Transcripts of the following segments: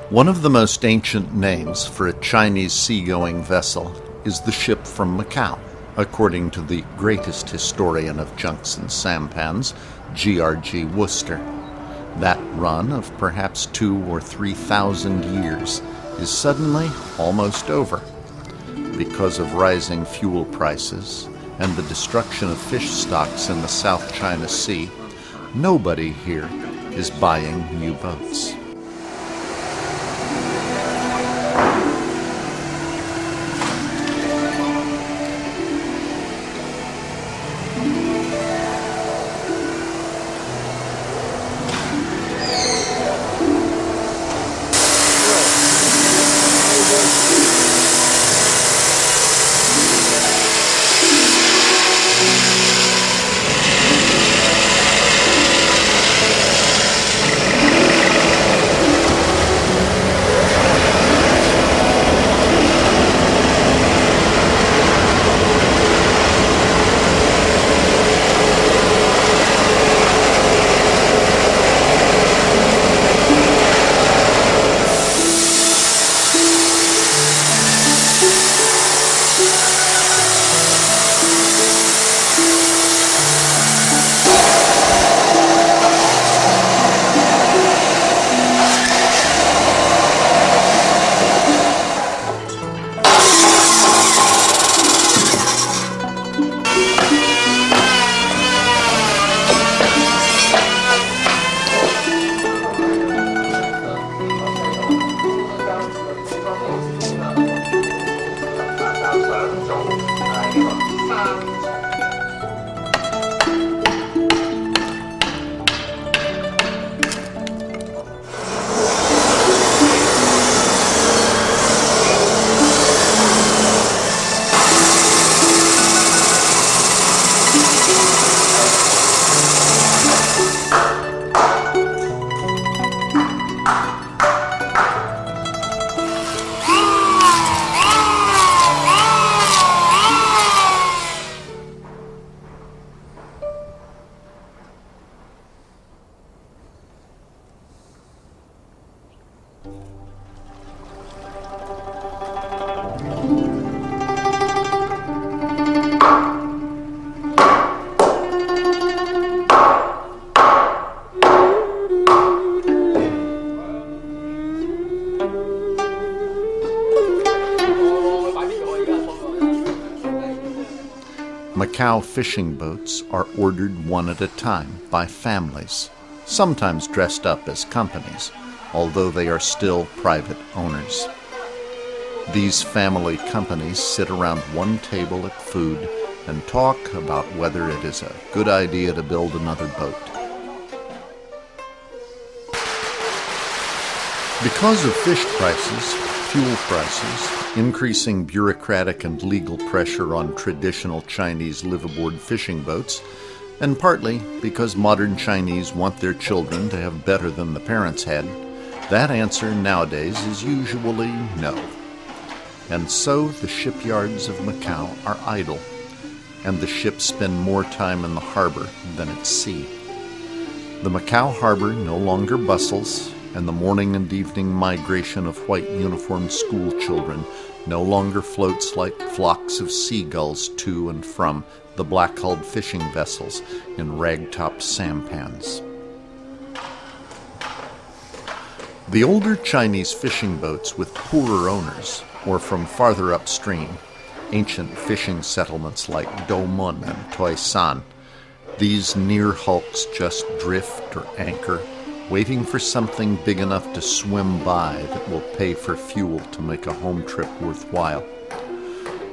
One of the most ancient names for a Chinese seagoing vessel is the ship from Macau, according to the greatest historian of junks and sampans, G.R.G. Worcester. That run of perhaps 2,000 or 3,000 years is suddenly almost over. Because of rising fuel prices and the destruction of fish stocks in the South China Sea, nobody here is buying new boats. Macau fishing boats are ordered one at a time by families, sometimes dressed up as companies, although they are still private owners. These family companies sit around one table at food and talk about whether it is a good idea to build another boat. Because of fish prices, fuel prices, increasing bureaucratic and legal pressure on traditional Chinese liveaboard fishing boats, and partly because modern Chinese want their children to have better than the parents had, that answer nowadays is usually no. And so the shipyards of Macau are idle, and the ships spend more time in the harbor than at sea. The Macau harbor no longer bustles, and the morning and evening migration of white uniformed school children no longer floats like flocks of seagulls to and from the black-hulled fishing vessels in ragtop sampans. The older Chinese fishing boats with poorer owners, or from farther upstream, ancient fishing settlements like Domun and Toisan, these near hulks just drift or anchor, waiting for something big enough to swim by that will pay for fuel to make a home trip worthwhile.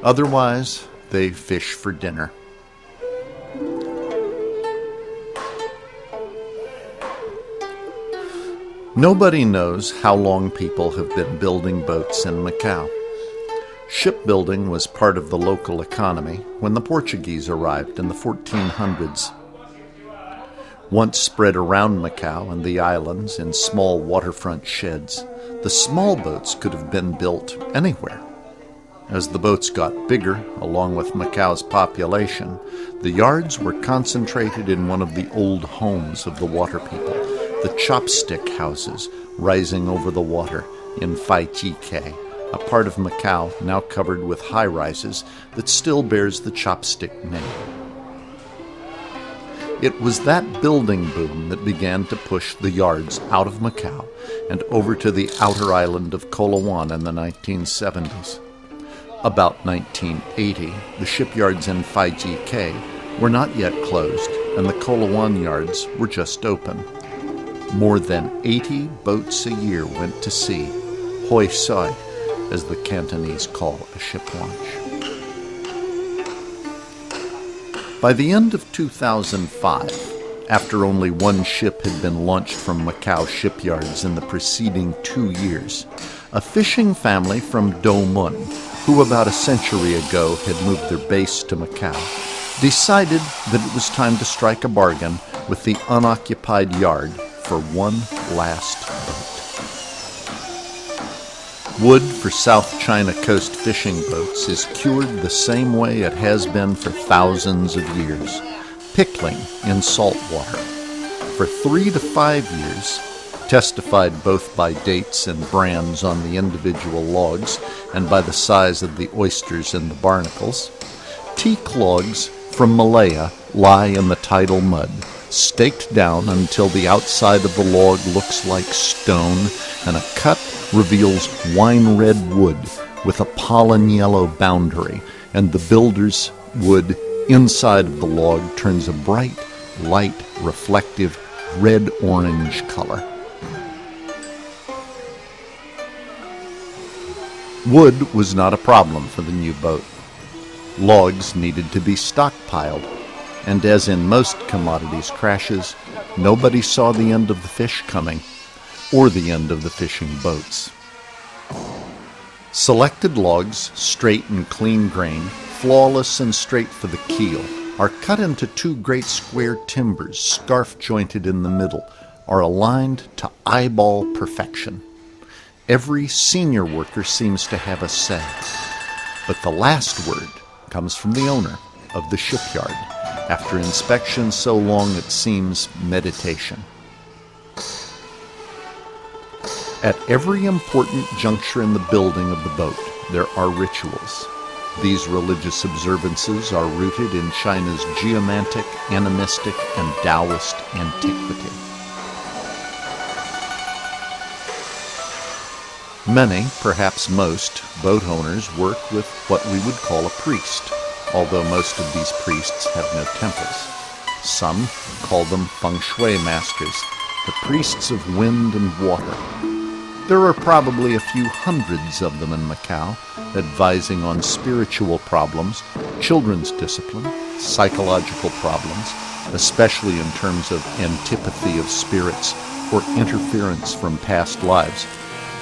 Otherwise, they fish for dinner. Nobody knows how long people have been building boats in Macau. Shipbuilding was part of the local economy when the Portuguese arrived in the 1400s. Once spread around Macau and the islands in small waterfront sheds, the small boats could have been built anywhere. As the boats got bigger, along with Macau's population, the yards were concentrated in one of the old homes of the water people, the chopstick houses rising over the water in Fai-Chi-Kay, a part of Macau now covered with high-rises that still bears the chopstick name. It was that building boom that began to push the yards out of Macau and over to the outer island of Coloane in the 1970s. About 1980, the shipyards in Fai-Chi-Kay were not yet closed, and the Coloane yards were just open. More than 80 boats a year went to sea, hoi soi, as the Cantonese call a ship launch. By the end of 2005, after only one ship had been launched from Macau shipyards in the preceding 2 years, a fishing family from Do Mun, who about a century ago had moved their base to Macau, decided that it was time to strike a bargain with the unoccupied yard for one last boat. Wood for South China Coast fishing boats is cured the same way it has been for thousands of years, pickling in salt water. For 3 to 5 years, testified both by dates and brands on the individual logs and by the size of the oysters and the barnacles, teak logs from Malaya lie in the tidal mud, staked down until the outside of the log looks like stone and a cut reveals wine-red wood with a pollen-yellow boundary, and the builder's wood inside of the log turns a bright, light, reflective red-orange color. Wood was not a problem for the new boat. Logs needed to be stockpiled, and as in most commodities crashes, nobody saw the end of the fish coming, or the end of the fishing boats. Selected logs, straight and clean grained, flawless and straight for the keel, are cut into 2 great square timbers, scarf-jointed in the middle, are aligned to eyeball perfection. Every senior worker seems to have a say, but the last word comes from the owner of the shipyard, after inspection so long it seems meditation. At every important juncture in the building of the boat, there are rituals. These religious observances are rooted in China's geomantic, animistic, and Taoist antiquity. Many, perhaps most, boat owners work with what we would call a priest, although most of these priests have no temples. Some call them feng shui masters, the priests of wind and water. There are probably a few hundreds of them in Macau, advising on spiritual problems, children's discipline, psychological problems, especially in terms of antipathy of spirits or interference from past lives,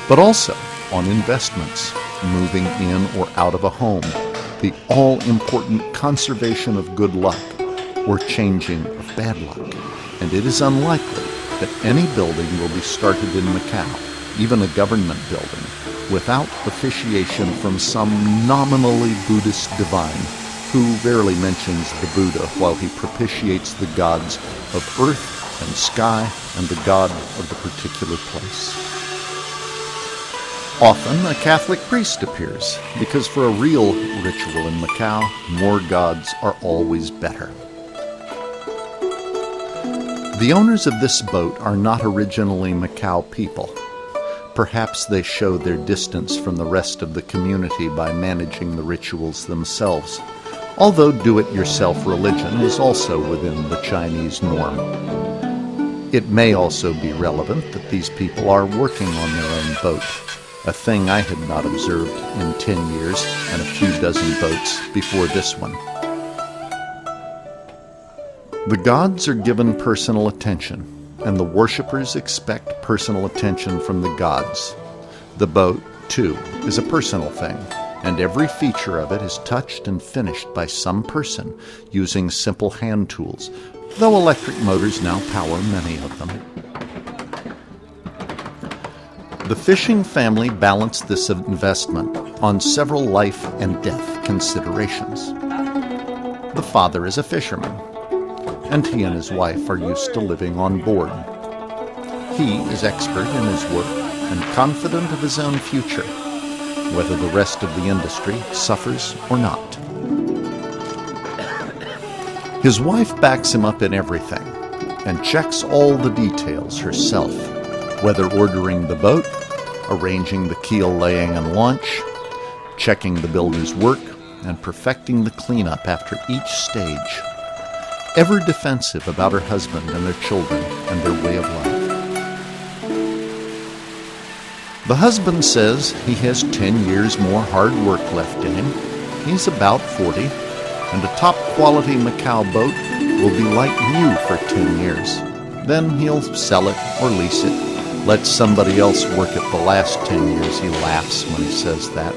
but also on investments, moving in or out of a home, the all-important conservation of good luck or changing of bad luck. And it is unlikely that any building will be started in Macau, even a government building, without officiation from some nominally Buddhist divine who rarely mentions the Buddha while he propitiates the gods of earth and sky and the god of the particular place. Often a Catholic priest appears, because for a real ritual in Macau, more gods are always better. The owners of this boat are not originally Macau people. Perhaps they show their distance from the rest of the community by managing the rituals themselves, although do-it-yourself religion is also within the Chinese norm. It may also be relevant that these people are working on their own boat, a thing I had not observed in 10 years and a few dozen boats before this one. The gods are given personal attention, and the worshippers expect personal attention from the gods. The boat, too, is a personal thing, and every feature of it is touched and finished by some person using simple hand tools, though electric motors now power many of them. The fishing family balanced this investment on several life and death considerations. The father is a fisherman, and he and his wife are used to living on board. He is expert in his work and confident of his own future, whether the rest of the industry suffers or not. His wife backs him up in everything and checks all the details herself, whether ordering the boat, arranging the keel laying and launch, checking the builder's work, and perfecting the cleanup after each stage, ever defensive about her husband and their children and their way of life. The husband says he has 10 years more hard work left in him. He's about 40, and a top-quality Macau boat will be like new for 10 years. Then he'll sell it or lease it, let somebody else work it the last 10 years. He laughs when he says that.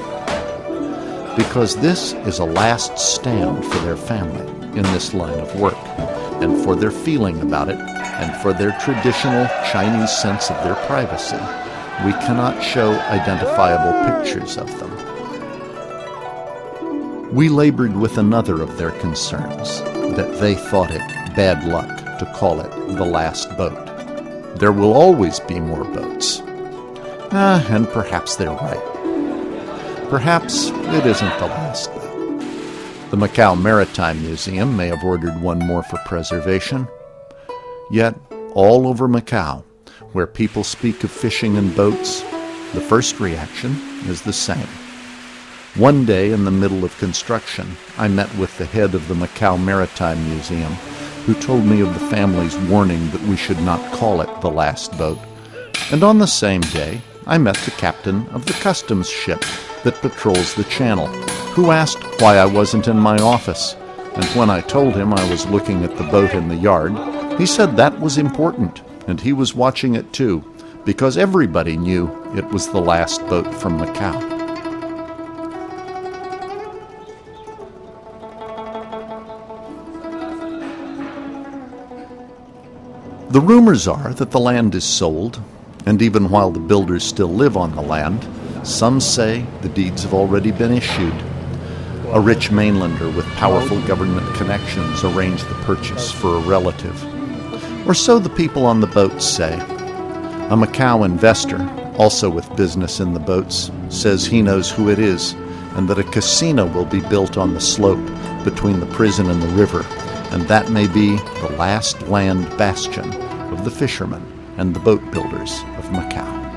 Because this is a last stand for their family in this line of work, and for their feeling about it, and for their traditional Chinese sense of their privacy. We cannot show identifiable pictures of them. We labored with another of their concerns, that they thought it bad luck to call it the last boat. There will always be more boats. And perhaps they're right. Perhaps it isn't the last boat. The Macau Maritime Museum may have ordered one more for preservation. Yet, all over Macau, where people speak of fishing in boats, the first reaction is the same. One day in the middle of construction, I met with the head of the Macau Maritime Museum, who told me of the family's warning that we should not call it the last boat. And on the same day, I met the captain of the customs ship that patrols the channel, who asked why I wasn't in my office. And when I told him I was looking at the boat in the yard, he said that was important, and he was watching it too, because everybody knew it was the last boat from Macau. The rumors are that the land is sold, and even while the builders still live on the land, some say the deeds have already been issued. A rich mainlander with powerful government connections arranged the purchase for a relative. Or so the people on the boats say. A Macau investor, also with business in the boats, says he knows who it is, and that a casino will be built on the slope between the prison and the river, and that may be the last land bastion of the fishermen and the boat builders of Macau.